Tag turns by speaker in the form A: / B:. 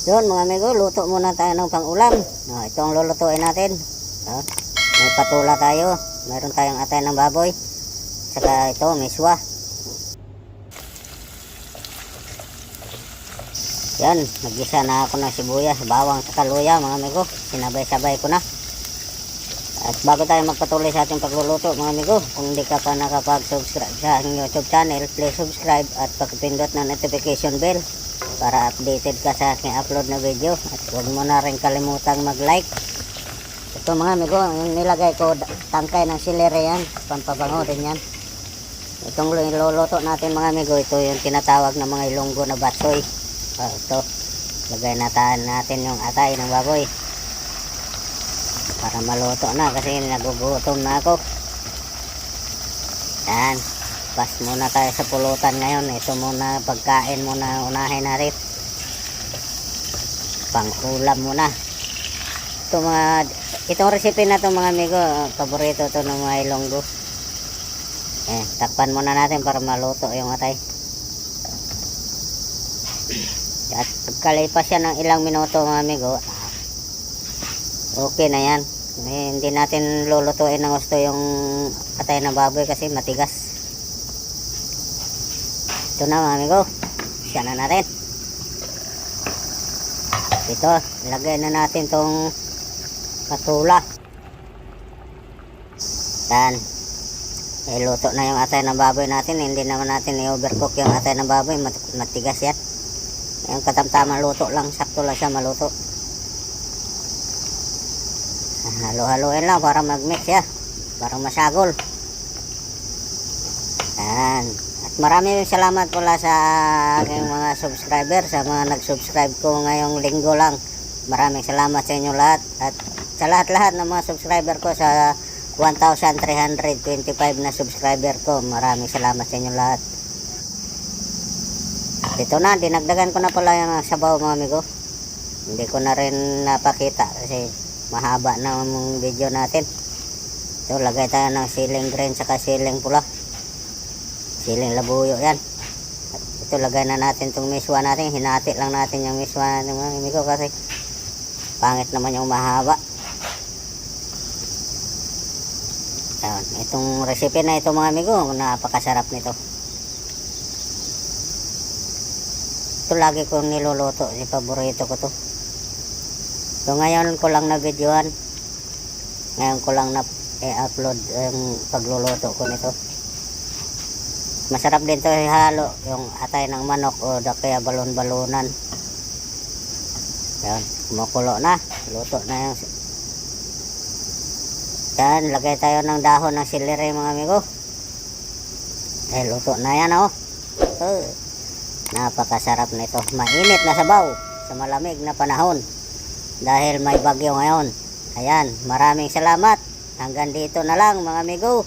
A: Yun mga amigo, luto muna tayo ng pang-ulam. Ito ang lulutuin natin. May patula tayo. Meron tayong atay ng baboy. Saka ito, miswa. Yan, nagisa na ako ng sibuyas, bawang, saka luya mga amigo. Sinabay-sabay ko na. At bago tayo magpatuloy sa ating pagluluto mga amigo, kung hindi ka pa nakapag-subscribe sa aking YouTube channel, please subscribe at pagpindot ng notification bell para updated ka sa aking upload na video. At huwag mo na rin kalimutang mag-like. Ito mga amigo, yung nilagay ko tangkay ng sileri yan, pampabango din yan. Itong luluto natin mga amigo, ito yung tinatawag na mga ilonggo na batsoy. Ito, lagay natin yung atay ng baboy para maluto na kasi nagugutom na ako. Yan, pas muna tayo sa pulutan ngayon. Ito muna, pagkain muna unahin natin, pang ulam muna. Itong recipe na to mga amigo, paborito to ng mga ilonggo. Takpan muna natin para maluto yung atay. At pagkalipas yan ng ilang minuto mga amigo, okay na yan. Hindi natin lulutuin ng gusto yung atay ng baboy kasi matigas. Ito na mga amigo, siya na natin. Ito, ilagay na natin tong patula. Yan, iluto na yung atay ng baboy natin. Hindi naman natin i-overcook yung atay ng baboy, matigas yan. Yung katamtamang luto lang, sakto lang siya maluto. Halo-haloin lang para mag-mix ya, para masagol. Yan. At maraming salamat pala sa aking mga subscriber, sa mga nag-subscribe ko ngayong linggo lang. Maraming salamat sa inyo lahat. At sa lahat-lahat ng mga subscriber ko, sa 1,325 na subscriber ko, maraming salamat sa inyo lahat. Ito na, dinagdagan ko na pala yung sabaw mga amigo. Hindi ko na rin napakita kasi mahaba na ang video natin. Ito, lagay tayo ng siling green saka siling pula, siling labuyo yan. At ito, lagay na natin itong miswa natin. Hinati lang natin yung miswa ng mga amigo kasi pangit naman yung mahaba. Ayan, itong recipe na ito mga amigo, napakasarap nito. Ito lagi kong niluluto, paborito ko to. So ngayon ko lang na videoan, ngayon ko lang na i-upload yung pagluluto ko nito. Masarap din to ihalo yung atay ng manok o kaya balon-balonan. Yan, kumukulo na, luto na yung. Yan, lagay tayo ng dahon ng sileri mga amigo. Luto na yan oh. Napakasarap nito. Mainit na sabaw sa malamig na panahon dahil may bagyo ngayon. Ayan, maraming salamat. Hanggang dito na lang mga amigo.